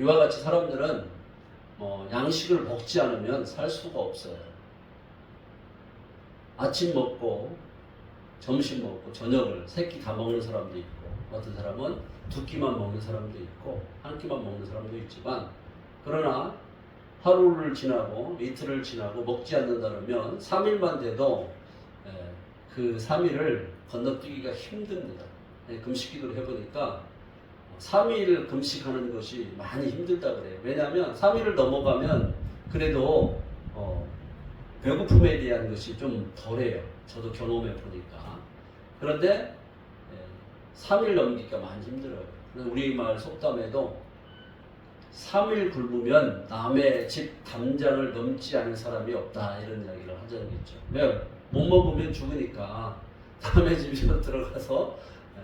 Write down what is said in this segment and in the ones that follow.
이와 같이 사람들은 양식을 먹지 않으면 살 수가 없어요. 아침 먹고 점심 먹고 저녁을 세 끼 다 먹는 사람도 있고, 어떤 사람은 두 끼만 먹는 사람도 있고 한 끼만 먹는 사람도 있지만, 그러나 하루를 지나고 이틀을 지나고 먹지 않는다 그러면 3일만 돼도 그 3일을 건너뛰기가 힘듭니다. 금식기도를 해보니까 3일 금식하는 것이 많이 힘들다 그래요. 왜냐하면 3일을 넘어가면 그래도 배고픔에 대한 것이 좀 덜해요. 저도 경험해 보니까. 그런데 3일 넘기기가 많이 힘들어요. 우리말 속담에도 3일 굶으면 남의 집 담장을 넘지 않은 사람이 없다, 이런 이야기를 하자는 거죠. 왜? 못 먹으면 죽으니까 남의 집에 들어가서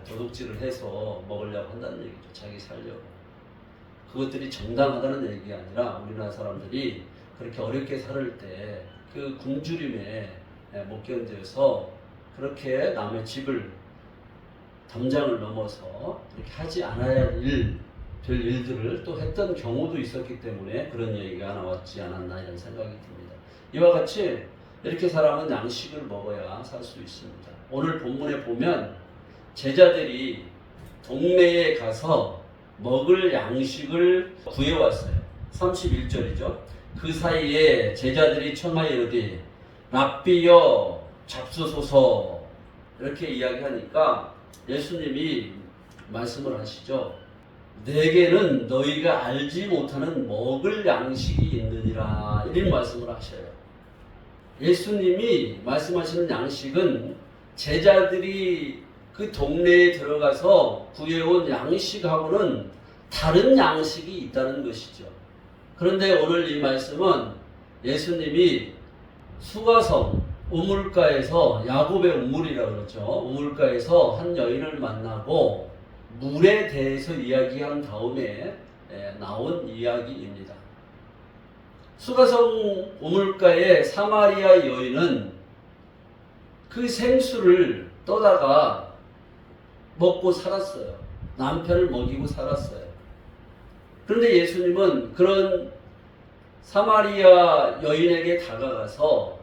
도둑질을 해서 먹으려고 한다는 얘기죠. 자기 살려고. 그것들이 정당하다는 얘기가 아니라 우리나라 사람들이 그렇게 어렵게 살을 때 그 굶주림에 못 견뎌서 그렇게 남의 집을 담장을 넘어서 그렇게 하지 않아야 될 일들을 또 했던 경우도 있었기 때문에 그런 얘기가 나왔지 않았나, 이런 생각이 듭니다. 이와 같이 이렇게 사람은 양식을 먹어야 살 수 있습니다. 오늘 본문에 보면 제자들이 동네에 가서 먹을 양식을 구해왔어요. 31절이죠. 그 사이에 제자들이 청하여 이르되 랍비여 잡수소서, 이렇게 이야기하니까 예수님이 말씀을 하시죠. 내게는 너희가 알지 못하는 먹을 양식이 있느니라, 이런 말씀을 하셔요. 예수님이 말씀하시는 양식은 제자들이 그 동네에 들어가서 구해온 양식하고는 다른 양식이 있다는 것이죠. 그런데 오늘 이 말씀은 예수님이 수가성 우물가에서, 야곱의 우물이라고 그러죠. 우물가에서 한 여인을 만나고 물에 대해서 이야기한 다음에 나온 이야기입니다. 수가성 우물가의 사마리아 여인은 그 생수를 떠다가 먹고 살았어요. 남편을 먹이고 살았어요. 그런데 예수님은 그런 사마리아 여인에게 다가가서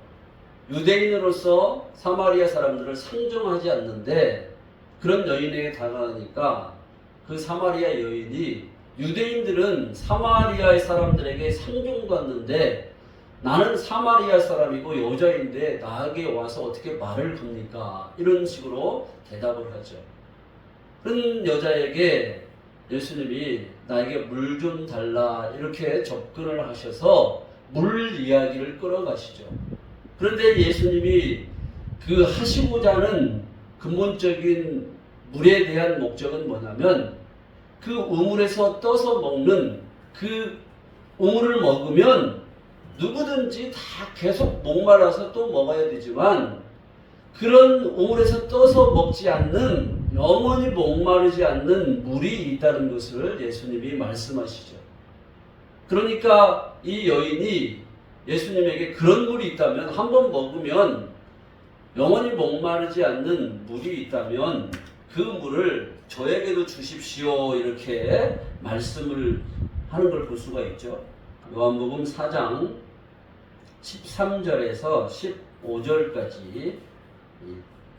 유대인으로서 사마리아 사람들을 상종하지 않는데, 그런 여인에게 다가가니까 그 사마리아 여인이, 유대인들은 사마리아의 사람들에게 상종받는데 나는 사마리아 사람이고 여자인데 나에게 와서 어떻게 말을 겁니까? 이런 식으로 대답을 하죠. 그런 여자에게 예수님이 나에게 물 좀 달라, 이렇게 접근을 하셔서 물 이야기를 끌어가시죠. 그런데 예수님이 그 하시고자 하는 근본적인 물에 대한 목적은 뭐냐면, 그 우물에서 떠서 먹는 그 우물을 먹으면 누구든지 다 계속 목말라서 또 먹어야 되지만, 그런 우물에서 떠서 먹지 않는, 영원히 목마르지 않는 물이 있다는 것을 예수님이 말씀하시죠. 그러니까 이 여인이 예수님에게 그런 물이 있다면, 한번 먹으면 영원히 목마르지 않는 물이 있다면 그 물을 저에게도 주십시오, 이렇게 말씀을 하는 걸 볼 수가 있죠. 요한복음 4장 13절에서 15절까지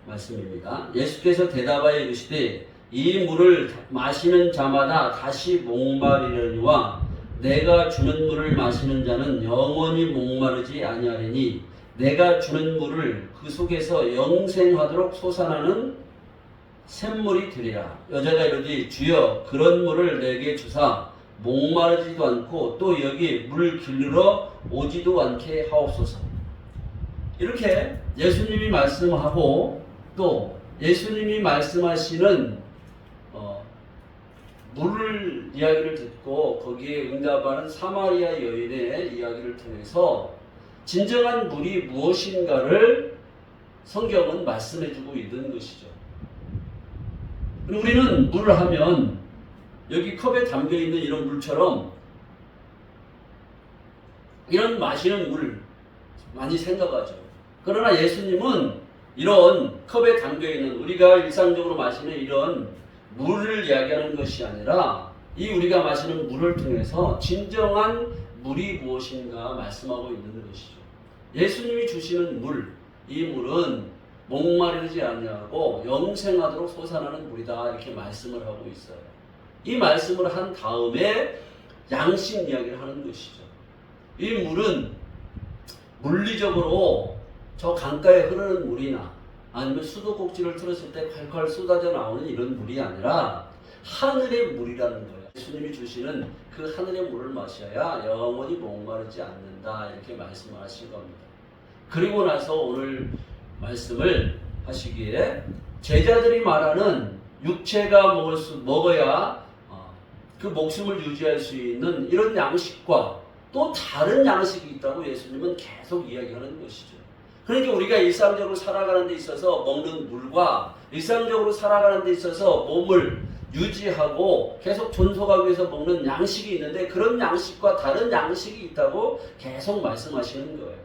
말씀입니다. 예수께서 대답하여 이르시되 이 물을 마시는 자마다 다시 목마르려니와 내가 주는 물을 마시는 자는 영원히 목마르지 아니하리니 내가 주는 물을 그 속에서 영생하도록 솟아나는 샘물이 되리라. 여자가 이르되 주여 그런 물을 내게 주사 목마르지도 않고 또 여기 물 길르러 오지도 않게 하옵소서. 이렇게 예수님이 말씀하고 또 예수님이 말씀하시는 물을 이야기를 듣고 거기에 응답하는 사마리아 여인의 이야기를 통해서 진정한 물이 무엇인가를 성경은 말씀해주고 있는 것이죠. 우리는 물을 하면 여기 컵에 담겨있는 이런 물처럼 이런 마시는 물 많이 생각하죠. 그러나 예수님은 이런 컵에 담겨있는, 우리가 일상적으로 마시는 이런 물을 이야기하는 것이 아니라 이 우리가 마시는 물을 통해서 진정한 물이 무엇인가 말씀하고 있는 것이죠. 예수님이 주시는 물, 이 물은 목마르지 아니하고 영생하도록 솟아나는 물이다 이렇게 말씀을 하고 있어요. 이 말씀을 한 다음에 양식 이야기를 하는 것이죠. 이 물은 물리적으로 저 강가에 흐르는 물이나 아니면 수도꼭지를 틀었을 때 콸콸 쏟아져 나오는 이런 물이 아니라 하늘의 물이라는 거예요. 예수님이 주시는 그 하늘의 물을 마셔야 영원히 목마르지 않는다 이렇게 말씀을 하신 겁니다. 그리고 나서 오늘 말씀을 하시기에 제자들이 말하는 육체가 먹어야 그 목숨을 유지할 수 있는 이런 양식과 또 다른 양식이 있다고 예수님은 계속 이야기하는 것이죠. 그러니까 우리가 일상적으로 살아가는 데 있어서 먹는 물과 일상적으로 살아가는 데 있어서 몸을 유지하고 계속 존속하기 위해서 먹는 양식이 있는데 그런 양식과 다른 양식이 있다고 계속 말씀하시는 거예요.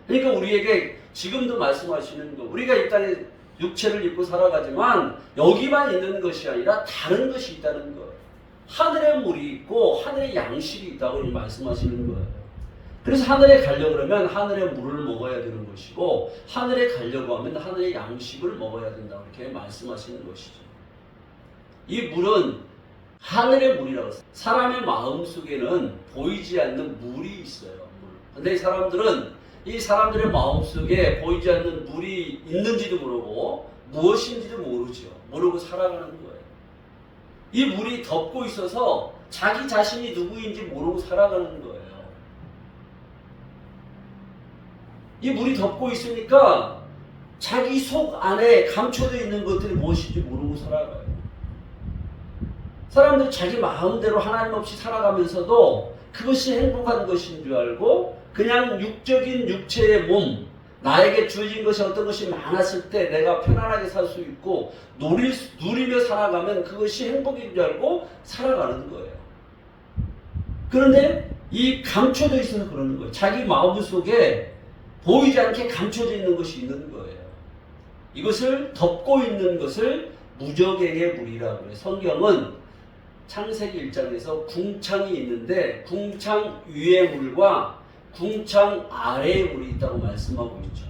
그러니까 우리에게 지금도 말씀하시는 거, 우리가 이 땅에 육체를 입고 살아가지만 여기만 있는 것이 아니라 다른 것이 있다는 거예요. 하늘의 물이 있고 하늘의 양식이 있다고 말씀하시는 거예요. 그래서 하늘에 가려고 그러면 하늘의 물을 먹어야 되는 것이고 하늘에 가려고 하면 하늘의 양식을 먹어야 된다고 이렇게 말씀하시는 것이죠. 이 물은 하늘의 물이라고 했어요. 사람의 마음 속에는 보이지 않는 물이 있어요. 근데 이 사람들의 마음 속에 보이지 않는 물이 있는지도 모르고 무엇인지도 모르고 살아가는 거예요. 이 물이 덮고 있어서 자기 자신이 누구인지 모르고 살아가는 거예요. 이 물이 덮고 있으니까 자기 속 안에 감춰져 있는 것들이 무엇인지 모르고 살아가요. 사람들이 자기 마음대로 하나님 없이 살아가면서도 그것이 행복한 것인 줄 알고 그냥 육적인 육체의 몸, 나에게 주어진 것이 어떤 것이 많았을 때 내가 편안하게 살 수 있고 누리며 살아가면 그것이 행복인 줄 알고 살아가는 거예요. 그런데 이 감춰져 있어서 그러는 거예요. 자기 마음 속에 보이지 않게 감춰져 있는 것이 있는 거예요. 이것을 덮고 있는 것을 무적행의 물이라고 해요. 성경은 창세기 1장에서 궁창이 있는데 궁창 위의 물과 궁창 아래의 물이 있다고 말씀하고 있죠.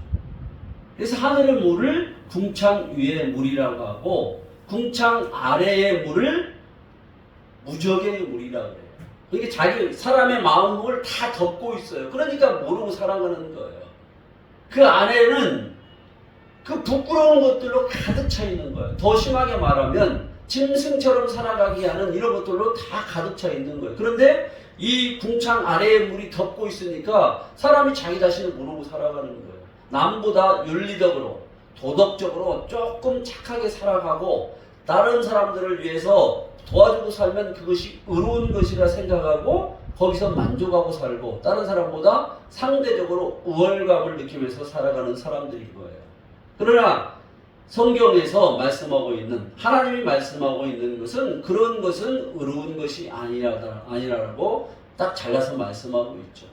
그래서 하늘의 물을 궁창 위의 물이라고 하고 궁창 아래의 물을 무적의 물이라고 해요. 이게 자기 사람의 마음을 다 덮고 있어요. 그러니까 모르고 살아가는 거예요. 그 안에는 그 부끄러운 것들로 가득 차 있는 거예요. 더 심하게 말하면 짐승처럼 살아가게 하는 이런 것들로 다 가득 차 있는 거예요. 그런데 이 궁창 아래에 물이 덮고 있으니까 사람이 자기 자신을 모르고 살아가는 거예요. 남보다 윤리적으로 도덕적으로 조금 착하게 살아가고 다른 사람들을 위해서 도와주고 살면 그것이 의로운 것이라 생각하고 거기서 만족하고 살고 다른 사람보다 상대적으로 우월감을 느끼면서 살아가는 사람들인 거예요. 그러나 성경에서 말씀하고 있는 하나님이 말씀하고 있는 것은 그런 것은 의로운 것이 아니라고 딱 잘라서 말씀하고 있죠.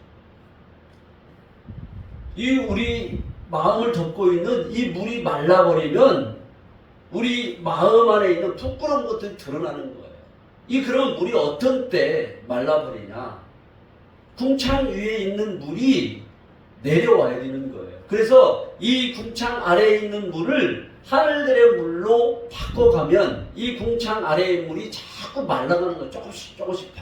이 우리 마음을 덮고 있는 이 물이 말라버리면 우리 마음 안에 있는 부끄러운 것들이 드러나는 거예요. 이 그런 물이 어떤 때 말라버리냐? 궁창 위에 있는 물이 내려와야 되는 거예요. 그래서 이 궁창 아래에 있는 물을 하늘들의 물로 바꿔가면 이 궁창 아래의 물이 자꾸 말라가는 거예요. 조금씩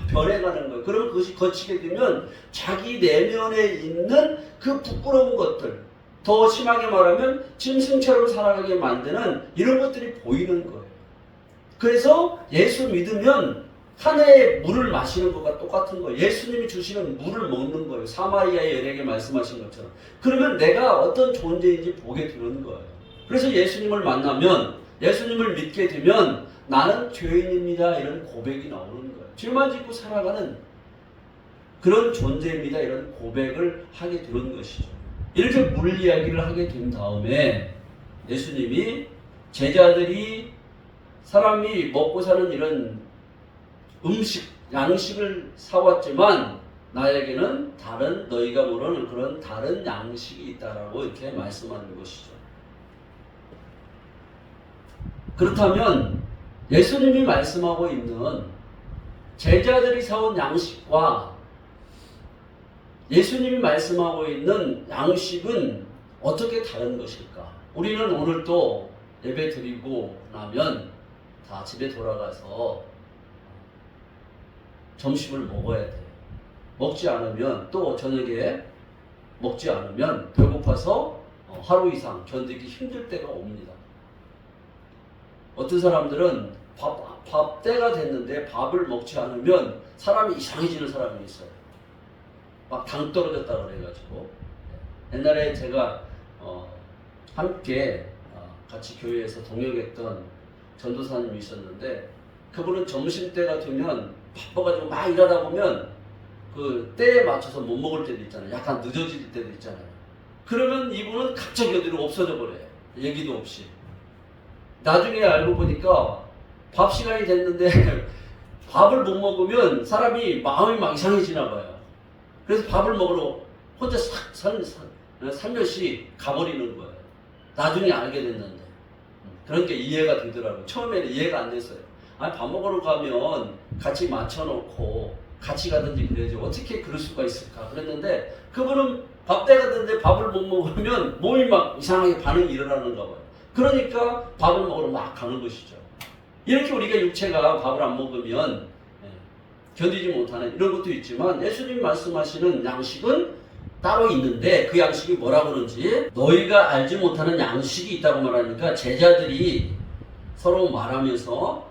변해가는 거예요. 그러면 그것이 거치게 되면 자기 내면에 있는 그 부끄러운 것들, 더 심하게 말하면 짐승처럼 살아가게 만드는 이런 것들이 보이는 거예요. 그래서 예수 믿으면 하늘의 물을 마시는 것과 똑같은 거예요. 예수님이 주시는 물을 먹는 거예요. 사마리아의 여인에게 말씀하신 것처럼. 그러면 내가 어떤 존재인지 보게 되는 거예요. 그래서 예수님을 만나면, 예수님을 믿게 되면 나는 죄인입니다 이런 고백이 나오는 거예요. 죄만 짓고 살아가는 그런 존재입니다 이런 고백을 하게 되는 것이죠. 이렇게 물 이야기를 하게 된 다음에 예수님이 제자들이 사람이 먹고 사는 이런 음식, 양식을 사왔지만 나에게는 다른 너희가 모르는 그런 다른 양식이 있다라고 이렇게 말씀하는 것이죠. 그렇다면 예수님이 말씀하고 있는 제자들이 사온 양식과 예수님이 말씀하고 있는 양식은 어떻게 다른 것일까? 우리는 오늘 또 예배 드리고 나면 다 집에 돌아가서 점심을 먹어야 돼요. 먹지 않으면 또 저녁에 먹지 않으면 배고파서 하루 이상 견디기 힘들 때가 옵니다. 어떤 사람들은 밥 때가 됐는데 밥을 먹지 않으면 사람이 이상해지는 사람이 있어요. 막 당 떨어졌다 그래가지고. 옛날에 제가 함께 같이 교회에서 동역했던 전도사님이 있었는데, 그분은 점심때가 되면 바빠가지고 막 일하다 보면 그 때에 맞춰서 못 먹을 때도 있잖아요. 약간 늦어질 때도 있잖아요. 그러면 이분은 갑자기 어디로 없어져 버려요. 얘기도 없이. 나중에 알고 보니까 밥 시간이 됐는데 밥을 못 먹으면 사람이 마음이 막 이상해지나 봐요. 그래서 밥을 먹으러 혼자 살며시 가버리는 거예요. 나중에 알게 됐는데. 그런 게 이해가 되더라고요. 처음에는 이해가 안 됐어요. 아니, 밥 먹으러 가면 같이 맞춰놓고 같이 가든지 그래야지 어떻게 그럴 수가 있을까 그랬는데, 그분은 밥 때가 됐는데 밥을 못 먹으면 몸이 막 이상하게 반응이 일어나는가 봐요. 그러니까 밥을 먹으러 막 가는 것이죠. 이렇게 우리가 육체가 밥을 안 먹으면 견디지 못하는 이런 것도 있지만, 예수님이 말씀하시는 양식은 따로 있는데, 그 양식이 뭐라고 그러는지, 너희가 알지 못하는 양식이 있다고 말하니까 제자들이 서로 말하면서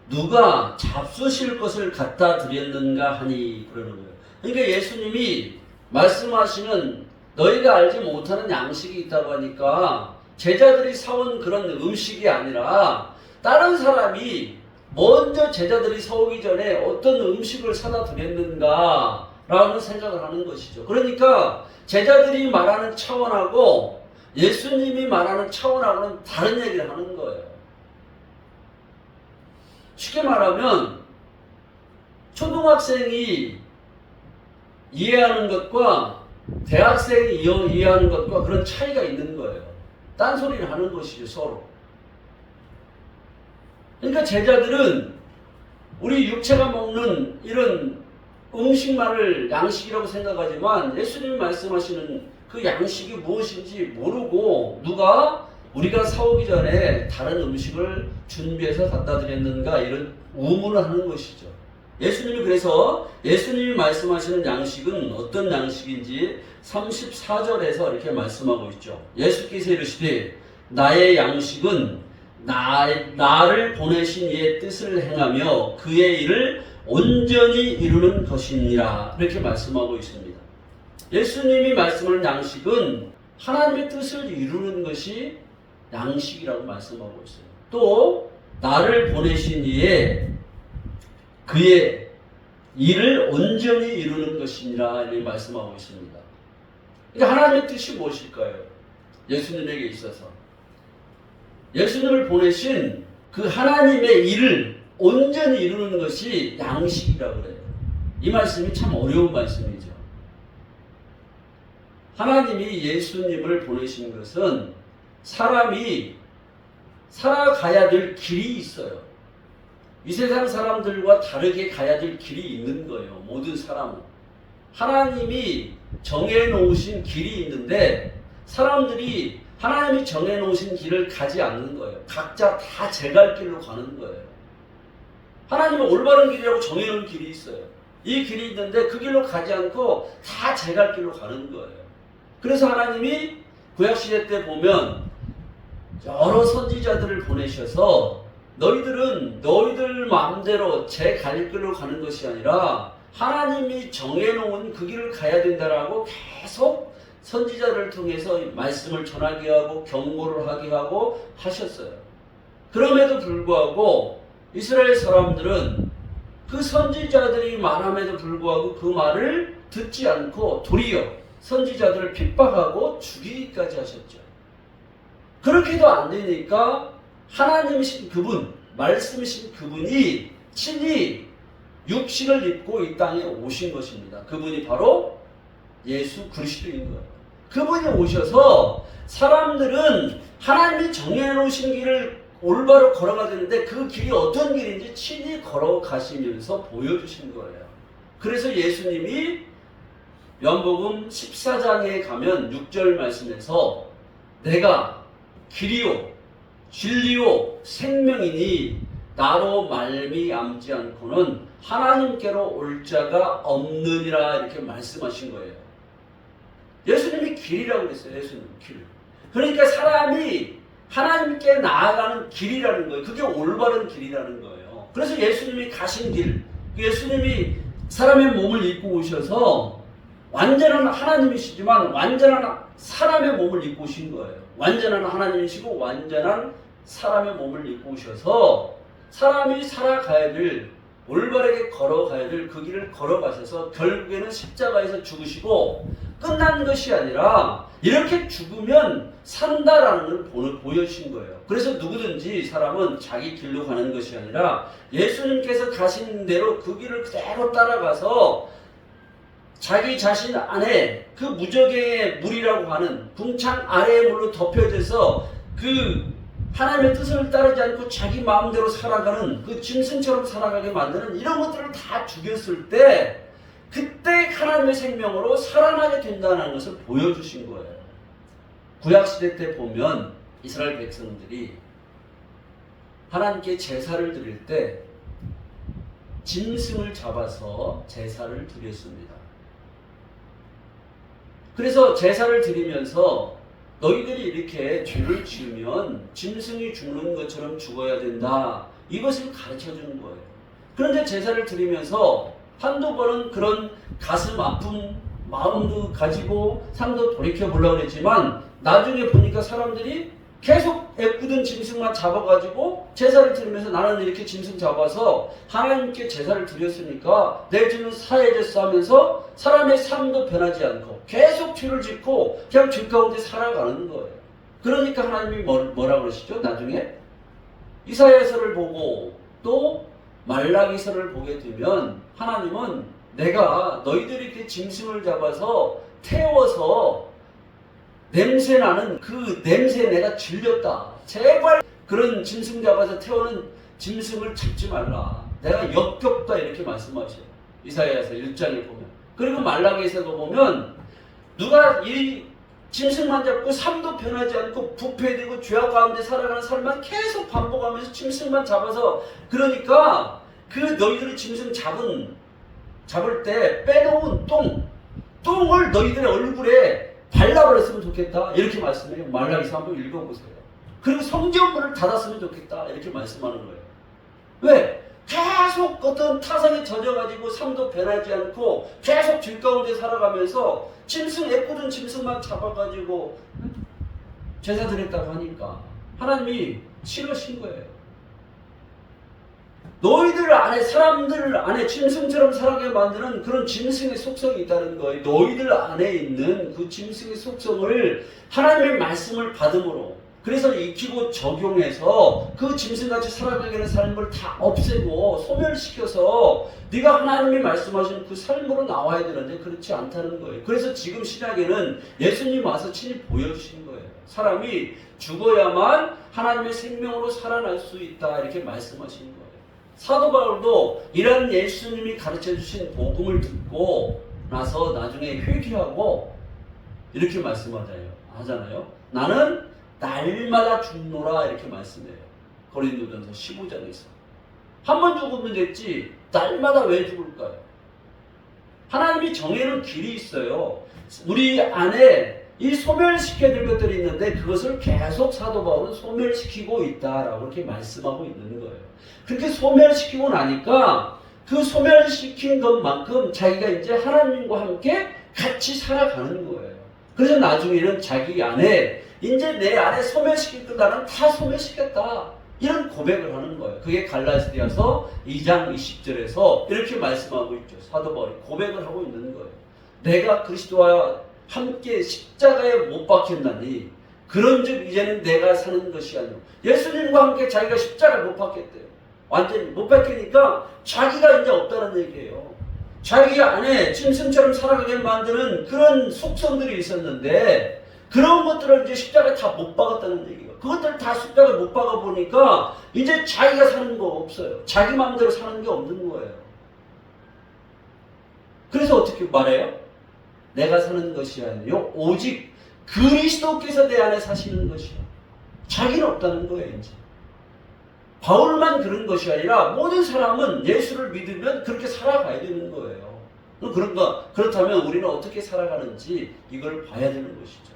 누가 잡수실 것을 갖다 드렸는가 하니 그러는 거예요. 그러니까 예수님이 말씀하시는 너희가 알지 못하는 양식이 있다고 하니까 제자들이 사온 그런 음식이 아니라 다른 사람이 먼저 제자들이 사오기 전에 어떤 음식을 사다 드렸는가 라는 생각을 하는 것이죠. 그러니까 제자들이 말하는 차원하고 예수님이 말하는 차원하고는 다른 얘기를 하는 거예요. 쉽게 말하면 초등학생이 이해하는 것과 대학생이 이해하는 것과 그런 차이가 있는 거예요. 딴소리를 하는 것이죠, 서로. 그러니까 제자들은 우리 육체가 먹는 이런 음식만을 양식이라고 생각하지만, 예수님이 말씀하시는 그 양식이 무엇인지 모르고 누가 우리가 사오기 전에 다른 음식을 준비해서 갖다 드렸는가, 이런 의문을 하는 것이죠. 예수님이 그래서 예수님이 말씀하시는 양식은 어떤 양식인지 34절에서 이렇게 말씀하고 있죠. 예수께서 이르시되 나의 양식은 나를 보내신 이의 뜻을 행하며 그의 일을 온전히 이루는 것이니라, 이렇게 말씀하고 있습니다. 예수님이 말씀하는 양식은 하나님의 뜻을 이루는 것이 양식이라고 말씀하고 있어요. 또 나를 보내신 이의 그의 일을 온전히 이루는 것이니라, 이렇게 말씀하고 있습니다. 그러니까 하나님의 뜻이 무엇일까요? 예수님에게 있어서 예수님을 보내신 그 하나님의 일을 온전히 이루는 것이 양식이라고 그래요. 이 말씀이 참 어려운 말씀이죠. 하나님이 예수님을 보내신 것은 사람이 살아가야 될 길이 있어요. 이 세상 사람들과 다르게 가야 될 길이 있는 거예요. 모든 사람은. 하나님이 정해놓으신 길이 있는데 사람들이 하나님이 정해놓으신 길을 가지 않는 거예요. 각자 다 제 갈 길로 가는 거예요. 하나님은 올바른 길이라고 정해놓은 길이 있어요. 이 길이 있는데 그 길로 가지 않고 다 제 갈 길로 가는 거예요. 그래서 하나님이 구약시대 때 보면 여러 선지자들을 보내셔서 너희들은 너희들 마음대로 제 갈 길로 가는 것이 아니라 하나님이 정해놓은 그 길을 가야 된다라고 계속 선지자를 통해서 말씀을 전하게 하고 경고를 하게 하고 하셨어요. 그럼에도 불구하고 이스라엘 사람들은 그 선지자들이 말함에도 불구하고 그 말을 듣지 않고 도리어 선지자들을 핍박하고 죽이기까지 하셨죠. 그렇게도 안 되니까 하나님이신 그분, 말씀이신 그분이 친히 육신을 입고 이 땅에 오신 것입니다. 그분이 바로 예수 그리스도인 거예요. 그분이 오셔서 사람들은 하나님이 정해놓으신 길을 올바로 걸어가야 되는데 그 길이 어떤 길인지 친히 걸어가시면서 보여주신 거예요. 그래서 예수님이 요한복음 14장에 가면 6절 말씀에서 내가 길이요 진리요 생명이니 나로 말미암지 않고는 하나님께로 올 자가 없느니라 이렇게 말씀하신 거예요. 예수님이 길이라고 그랬어요. 예수님 길. 그러니까 사람이 하나님께 나아가는 길이라는 거예요. 그게 올바른 길이라는 거예요. 그래서 예수님이 가신 길, 예수님이 사람의 몸을 입고 오셔서 완전한 하나님이시지만 완전한 사람의 몸을 입고 오신 거예요. 완전한 하나님이시고 완전한 사람의 몸을 입고 오셔서 사람이 살아가야 될, 올바르게 걸어가야 될 그 길을 걸어가셔서 결국에는 십자가에서 죽으시고 끝난 것이 아니라 이렇게 죽으면 산다라는 걸 보여주신 거예요. 그래서 누구든지 사람은 자기 길로 가는 것이 아니라 예수님께서 가신 대로 그 길을 그대로 따라가서 자기 자신 안에 그 무적의 물이라고 하는 궁창 아래의 물로 덮여져서 그 하나님의 뜻을 따르지 않고 자기 마음대로 살아가는 그 짐승처럼 살아가게 만드는 이런 것들을 다 죽였을 때 그때 하나님의 생명으로 살아나게 된다는 것을 보여주신 거예요. 구약시대 때 보면 이스라엘 백성들이 하나님께 제사를 드릴 때 짐승을 잡아서 제사를 드렸습니다. 그래서 제사를 드리면서 너희들이 이렇게 죄를 지으면 짐승이 죽는 것처럼 죽어야 된다. 이것을 가르쳐 주는 거예요. 그런데 제사를 드리면서 한두 번은 그런 가슴 아픈 마음도 가지고 삶도 돌이켜 보려고 했지만 나중에 보니까 사람들이 계속 애꿎은 짐승만 잡아가지고 제사를 드리면서 나는 이렇게 짐승 잡아서 하나님께 제사를 드렸으니까 내 죄는 사해졌어 하면서 사람의 삶도 변하지 않고 계속 죄를 짓고 그냥 죄 가운데 살아가는 거예요. 그러니까 하나님이 뭐라 그러시죠? 나중에 이사야서를 보고 또 말라기서를 보게 되면 하나님은 내가 너희들이 이렇게 짐승을 잡아서 태워서 냄새나는 그 냄새에 내가 질렸다. 제발 그런 짐승 잡아서 태우는 짐승을 잡지 말라. 내가 역겹다 이렇게 말씀하셔요. 이사야서 1장에 보면. 그리고 말라기에서도 보면 누가 이 짐승만 잡고 삶도 변하지 않고 부패되고 죄악 가운데 살아가는 삶만 계속 반복하면서 짐승만 잡아서 그러니까 그 너희들이 짐승 잡을 때 빼놓은 똥을 너희들의 얼굴에 발라버렸으면 좋겠다 이렇게 말씀해요. 말라기서 한번 읽어보세요. 그리고 성전문을 닫았으면 좋겠다 이렇게 말씀하는 거예요. 왜? 계속 어떤 타성에 젖어가지고 삶도 변하지 않고 계속 죄 가운데 살아가면서 애꿎은 짐승만 잡아가지고 제사 드렸다고 하니까 하나님이 싫으신 거예요. 너희들 안에 사람들 안에 짐승처럼 살아가게 만드는 그런 짐승의 속성이 있다는 거예요. 너희들 안에 있는 그 짐승의 속성을 하나님의 말씀을 받음으로 그래서 익히고 적용해서 그 짐승같이 살아가게 하는 삶을 다 없애고 소멸시켜서 네가 하나님이 말씀하신 그 삶으로 나와야 되는데 그렇지 않다는 거예요. 그래서 지금 신약에는 예수님 와서 친히 보여주신 거예요. 사람이 죽어야만 하나님의 생명으로 살아날 수 있다 이렇게 말씀하신 거예요. 사도 바울도 이런 예수님이 가르쳐 주신 복음을 듣고 나서 나중에 회개하고 이렇게 말씀하잖아요. 나는 날마다 죽노라 이렇게 말씀해요. 고린도전서 15장에서. 한 번 죽으면 됐지 날마다 왜 죽을까요? 하나님이 정해놓은 길이 있어요. 우리 안에 이 소멸시켜야 될 것들이 있는데 그것을 계속 사도 바울은 소멸시키고 있다라고 이렇게 말씀하고 있는 거예요. 그렇게 소멸시키고 나니까 그 소멸시킨 것만큼 자기가 이제 하나님과 함께 같이 살아가는 거예요. 그래서 나중에는 자기 안에 이제 내 안에 소멸시킬 것 나는 다 소멸시켰다. 이런 고백을 하는 거예요. 그게 갈라디아서 2장 20절에서 이렇게 말씀하고 있죠. 사도 바울이 고백을 하고 있는 거예요. 내가 그리스도와 함께 십자가에 못 박혔나니 그런즉 이제는 내가 사는 것이 아니오. 예수님과 함께 자기가 십자가에 못 박혔대요. 완전히 못 박히니까 자기가 이제 없다는 얘기예요. 자기 안에 짐승처럼 살아가게 만드는 그런 속성들이 있었는데 그런 것들을 이제 십자가에 다 못 박았다는 얘기예요. 그것들 다 십자가에 못 박아 보니까 이제 자기가 사는 거 없어요. 자기 마음대로 사는 게 없는 거예요. 그래서 어떻게 말해요? 내가 사는 것이 아니요 오직 그리스도께서 내 안에 사시는 것이요. 자기는 없다는 거예요. 이제 바울만 그런 것이 아니라 모든 사람은 예수를 믿으면 그렇게 살아가야 되는 거예요. 그렇다면 우리는 어떻게 살아가는지 이걸 봐야 되는 것이죠.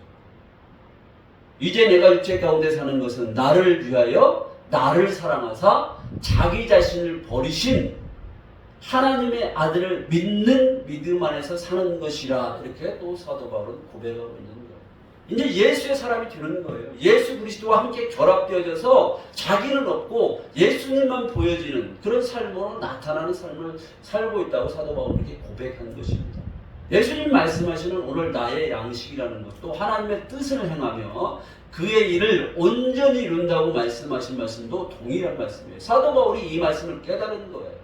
이제 내가 육체 가운데 사는 것은 나를 위하여 나를 사랑하사 자기 자신을 버리신 하나님의 아들을 믿는 믿음 안에서 사는 것이라 이렇게 또 사도 바울은 고백하고 있는 거예요. 이제 예수의 사람이 되는 거예요. 예수 그리스도와 함께 결합되어져서 자기는 없고 예수님만 보여지는 그런 삶으로 나타나는 삶을 살고 있다고 사도 바울은 이렇게 고백한 것입니다. 예수님 말씀하시는 오늘 나의 양식이라는 것도 하나님의 뜻을 행하며 그의 일을 온전히 이룬다고 말씀하신 말씀도 동일한 말씀이에요. 사도 바울이 이 말씀을 깨달은 거예요.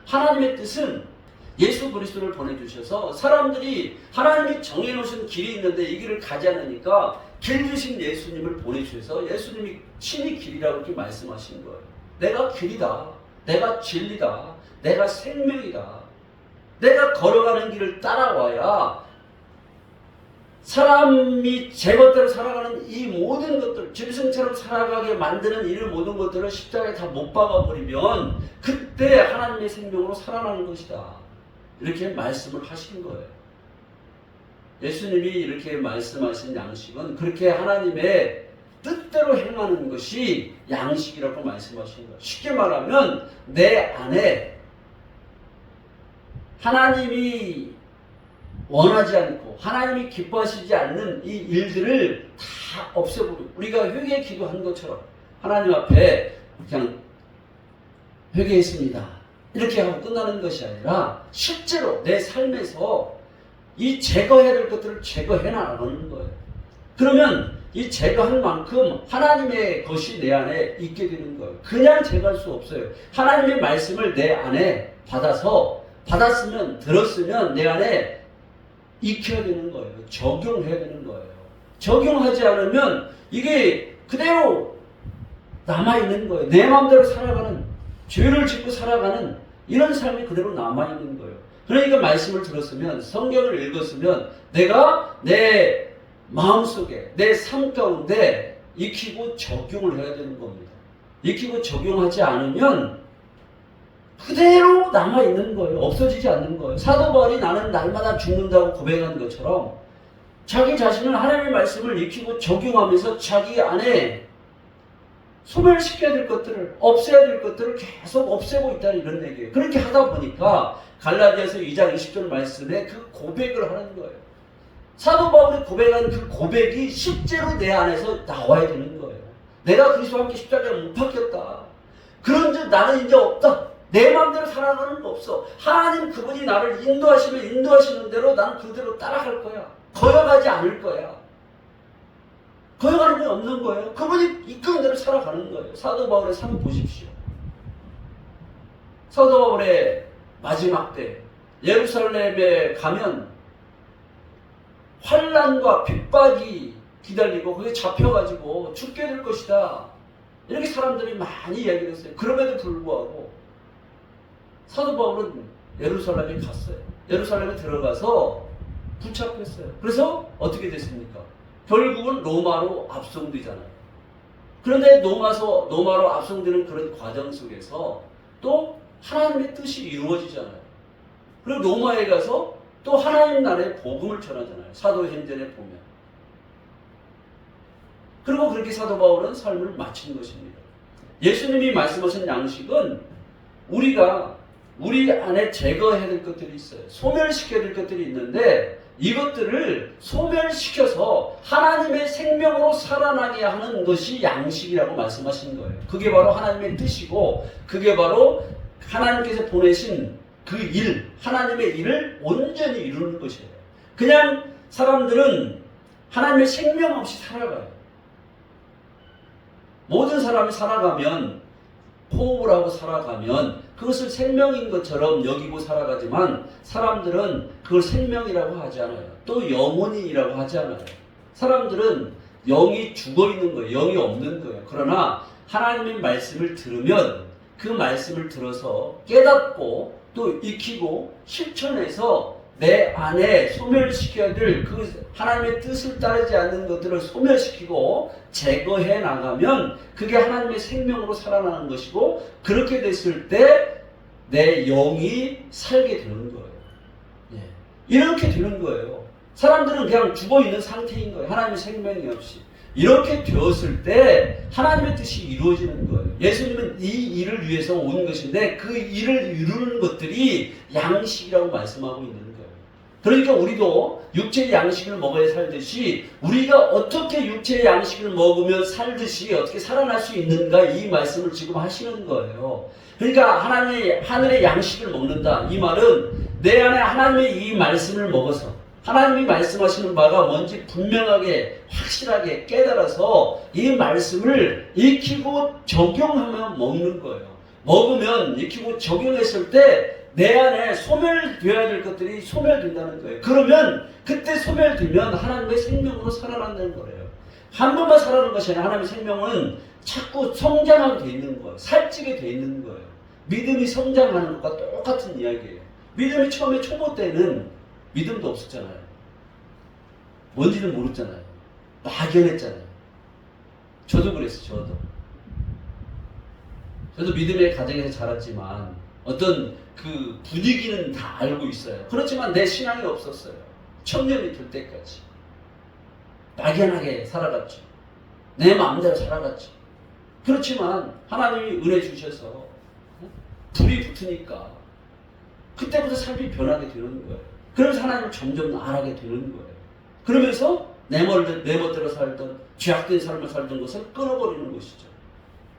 하나님의 뜻은 예수 그리스도를 보내주셔서 사람들이 하나님이 정해놓으신 길이 있는데 이 길을 가지 않으니까 길 주신 예수님을 보내주셔서 예수님이 친히 길이라고 이렇게 말씀하신 거예요. 내가 길이다. 내가 진리다. 내가 생명이다. 내가 걸어가는 길을 따라와야 사람이 제멋대로 살아가는 이 모든 것들, 짐승처럼 살아가게 만드는 이 모든 것들을 십자가에 다 못 박아버리면 그때 하나님의 생명으로 살아나는 것이다. 이렇게 말씀을 하신 거예요. 예수님이 이렇게 말씀하신 양식은 그렇게 하나님의 뜻대로 행하는 것이 양식이라고 말씀하신 거예요. 쉽게 말하면 내 안에 하나님이 원하지 않고 하나님이 기뻐하시지 않는 이 일들을 다 없애버리고 우리가 회개 기도한 것처럼 하나님 앞에 그냥 회개했습니다. 이렇게 하고 끝나는 것이 아니라 실제로 내 삶에서 이 제거해야 될 것들을 제거해 나가는 거예요. 그러면 이 제거할 만큼 하나님의 것이 내 안에 있게 되는 거예요. 그냥 제거할 수 없어요. 하나님의 말씀을 내 안에 받았으면 들었으면 내 안에 익혀야 되는 거예요. 적용해야 되는 거예요. 적용하지 않으면 이게 그대로 남아있는 거예요. 내 마음대로 살아가는, 죄를 짓고 살아가는 이런 삶이 그대로 남아있는 거예요. 그러니까 말씀을 들었으면, 성경을 읽었으면 내가 내 마음속에, 내 삶 가운데 익히고 적용을 해야 되는 겁니다. 익히고 적용하지 않으면 그대로 남아있는 거예요. 없어지지 않는 거예요. 사도 바울이 나는 날마다 죽는다고 고백한 것처럼 자기 자신은 하나님의 말씀을 익히고 적용하면서 자기 안에 소멸시켜야 될 것들을, 없애야 될 것들을 계속 없애고 있다는 이런 얘기예요. 그렇게 하다 보니까 갈라디아서 2장 20절 말씀에 그 고백을 하는 거예요. 사도 바울이 고백한 그 고백이 실제로 내 안에서 나와야 되는 거예요. 내가 그리스도와 함께 십자가에 못 박혔다. 그런즉 나는 이제 없다. 내 마음대로 살아가는 거 없어. 하나님 그분이 나를 인도하시면 인도하시는 대로 나는 그대로 따라갈 거야. 거여가지 않을 거야. 거여가는 게 없는 거예요. 그분이 이끄는 대로 살아가는 거예요. 사도 바울의 삶 보십시오. 사도 바울의 마지막 때 예루살렘에 가면 환난과 핍박이 기다리고 거기에 잡혀가지고 죽게 될 것이다. 이렇게 사람들이 많이 이야기를 했어요. 그럼에도 불구하고 사도 바울은 예루살렘에 갔어요. 예루살렘에 들어가서 붙잡혔어요. 그래서 어떻게 됐습니까? 결국은 로마로 압송되잖아요. 그런데 로마로 압송되는 그런 과정 속에서 또 하나님의 뜻이 이루어지잖아요. 그리고 로마에 가서 또 하나님 나라의 복음을 전하잖아요. 사도행전에 보면. 그리고 그렇게 사도 바울은 삶을 마친 것입니다. 예수님이 말씀하신 양식은 우리가 우리 안에 제거해야 될 것들이 있어요. 소멸시켜야 될 것들이 있는데 이것들을 소멸시켜서 하나님의 생명으로 살아나게 하는 것이 양식이라고 말씀하신 거예요. 그게 바로 하나님의 뜻이고 그게 바로 하나님께서 보내신 그 일, 하나님의 일을 온전히 이루는 것이에요. 그냥 사람들은 하나님의 생명 없이 살아가요. 모든 사람이 살아가면, 호흡을 하고 살아가면 그것을 생명인 것처럼 여기고 살아가지만 사람들은 그걸 생명이라고 하지 않아요. 또 영혼이라고 하지 않아요. 사람들은 영이 죽어 있는 거예요. 영이 없는 거예요. 그러나 하나님의 말씀을 들으면 그 말씀을 들어서 깨닫고 또 익히고 실천해서 내 안에 소멸시켜야 될 그 하나님의 뜻을 따르지 않는 것들을 소멸시키고 제거해 나가면 그게 하나님의 생명으로 살아나는 것이고, 그렇게 됐을 때 내 영이 살게 되는 거예요. 예. 이렇게 되는 거예요. 사람들은 그냥 죽어 있는 상태인 거예요. 하나님의 생명이 없이. 이렇게 되었을 때 하나님의 뜻이 이루어지는 거예요. 예수님은 이 일을 위해서 온 것인데 그 일을 이루는 것들이 양식이라고 말씀하고 있는 거예요. 그러니까 우리도 육체의 양식을 먹어야 살듯이 우리가 어떻게 육체의 양식을 먹으면 살듯이 어떻게 살아날 수 있는가, 이 말씀을 지금 하시는 거예요. 그러니까 하늘의 양식을 먹는다. 이 말은 내 안에 하나님의 이 말씀을 먹어서 하나님이 말씀하시는 바가 뭔지 분명하게 확실하게 깨달아서 이 말씀을 익히고 적용하며 먹는 거예요. 먹으면 익히고 적용했을 때 내 안에 소멸되어야 될 것들이 소멸된다는 거예요. 그러면 그때 소멸되면 하나님의 생명으로 살아난다는 거예요. 한 번만 살아나는 것이 아니라 하나님의 생명은 자꾸 성장하게 돼 있는 거예요. 살찌게 돼 있는 거예요. 믿음이 성장하는 것과 똑같은 이야기예요. 믿음이 처음에 초보 때는 믿음도 없었잖아요. 뭔지는 모르잖아요. 막연했잖아요. 저도 그랬어요. 저도 믿음의 가정에서 자랐지만 어떤 그 분위기는 다 알고 있어요. 그렇지만 내 신앙이 없었어요. 청년이 될 때까지 막연하게 살아갔죠. 내 마음대로 살아갔죠. 그렇지만 하나님이 은혜 주셔서 불이 붙으니까 그때부터 삶이 변하게 되는 거예요. 그래서 하나님을 점점 알아게 되는 거예요. 그러면서 내 멋대로 살던 죄악된 삶을 살던 것을 끊어버리는 것이죠.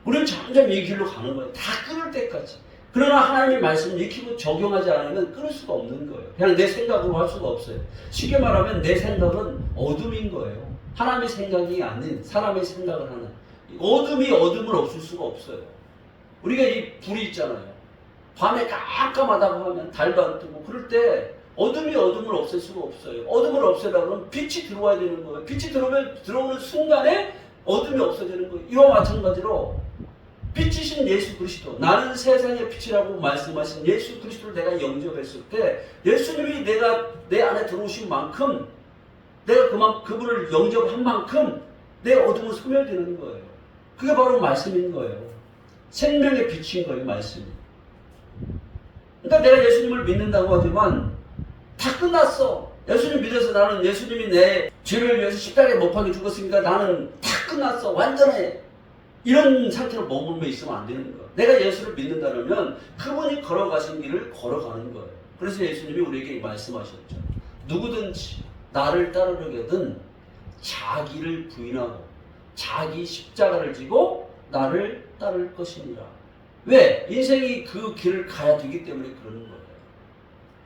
우리는 점점 이 길로 가는 거예요. 다 끊을 때까지. 그러나 하나님의 말씀을 익히고 적용하지 않으면 끊을 수가 없는 거예요. 그냥 내 생각으로 할 수가 없어요. 쉽게 말하면 내 생각은 어둠인 거예요. 하나님의 생각이 아닌 사람의 생각을 하는. 어둠이 어둠을 없앨 수가 없어요. 우리가 이 불이 있잖아요. 밤에 깜깜하다고 하면 달도 안 뜨고 그럴 때 어둠이 어둠을 없앨 수가 없어요. 어둠을 없애려고 하면 빛이 들어와야 되는 거예요. 빛이 들어오는 순간에 어둠이 없어지는 거예요. 이와 마찬가지로 빛이신 예수 그리스도, 나는 세상의 빛이라고 말씀하신 예수 그리스도를 내가 영접했을 때 예수님이 내 안에 들어오신 만큼 내가 그분을 영접한 만큼 내 어둠은 소멸되는 거예요. 그게 바로 말씀인 거예요. 생명의 빛인 거예요, 말씀이. 그러니까 내가 예수님을 믿는다고 하지만 다 끝났어. 예수님 믿어서 나는 예수님이 내 죄를 위해서 십자가에 못 박혀 죽었으니까 나는 다 끝났어. 완전해. 이런 상태로 머물며 있으면 안 되는 거예요. 내가 예수를 믿는다면 그분이 걸어가신 길을 걸어가는 거예요. 그래서 예수님이 우리에게 말씀하셨죠. 누구든지 나를 따르려거든 자기를 부인하고 자기 십자가를 지고 나를 따를 것이니라. 왜? 인생이 그 길을 가야 되기 때문에 그러는 거예요.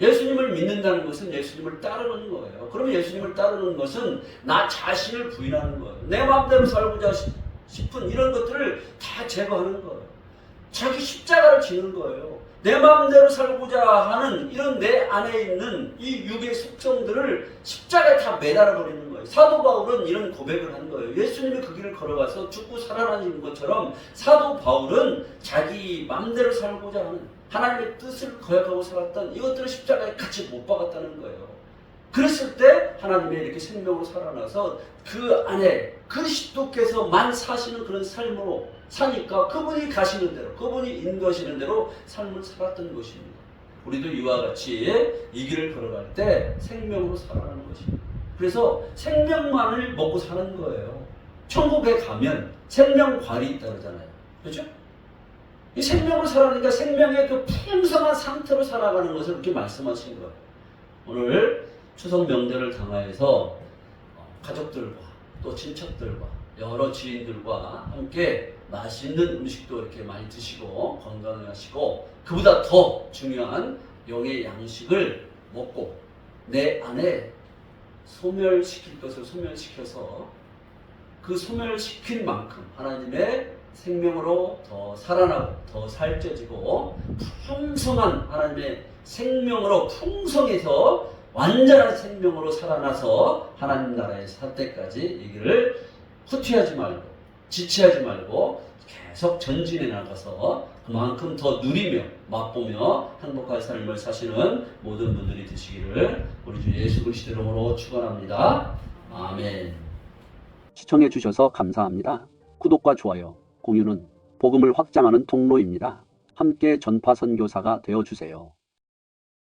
예수님을 믿는다는 것은 예수님을 따르는 거예요. 그러면 예수님을 따르는 것은 나 자신을 부인하는 거예요. 내 마음대로 살고자 싶은 이런 것들을 다 제거하는 거예요. 자기 십자가를 지는 거예요. 내 마음대로 살고자 하는 이런 내 안에 있는 이 육의 속성들을 십자가에 다 매달아 버리는 거예요. 사도 바울은 이런 고백을 한 거예요. 예수님이 그 길을 걸어가서 죽고 살아나신 것처럼 사도 바울은 자기 마음대로 살고자 하는 하나님의 뜻을 거역하고 살았던 이것들을 십자가에 같이 못 박았다는 거예요. 그랬을 때 하나님의 이렇게 생명으로 살아나서 그 안에 그리스도께서만 사시는 그런 삶으로 사니까 그분이 가시는 대로, 그분이 인도하시는 대로 삶을 살았던 것입니다. 우리도 이와 같이 이 길을 걸어갈 때 생명으로 살아가는 것입니다. 그래서 생명만을 먹고 사는 거예요. 천국에 가면 생명과일이 있다 그러잖아요. 그렇죠? 이 생명으로 살아가니까 생명의 그 풍성한 상태로 살아가는 것을 이렇게 말씀하신 거예요. 오늘 추석 명절을 당하여서 가족들과 또 친척들과 여러 지인들과 함께 맛있는 음식도 이렇게 많이 드시고 건강하시고, 그보다 더 중요한 영의 양식을 먹고 내 안에 소멸시킬 것을 소멸시켜서 그 소멸시킨 만큼 하나님의 생명으로 더 살아나고 더 살쪄지고 풍성한 하나님의 생명으로 풍성해서 완전한 생명으로 살아나서 하나님 나라에 살 때까지 이 길을 후퇴하지 말고 지체하지 말고 계속 전진해 나가서 그만큼 더 누리며 맛보며 행복한 삶을 사시는 모든 분들이 되시기를 우리 주 예수 그리스도 이름으로 축원합니다. 아멘. 시청해 주셔서 감사합니다. 구독과 좋아요, 공유는 복음을 확장하는 통로입니다. 함께 전파 선교사가 되어 주세요.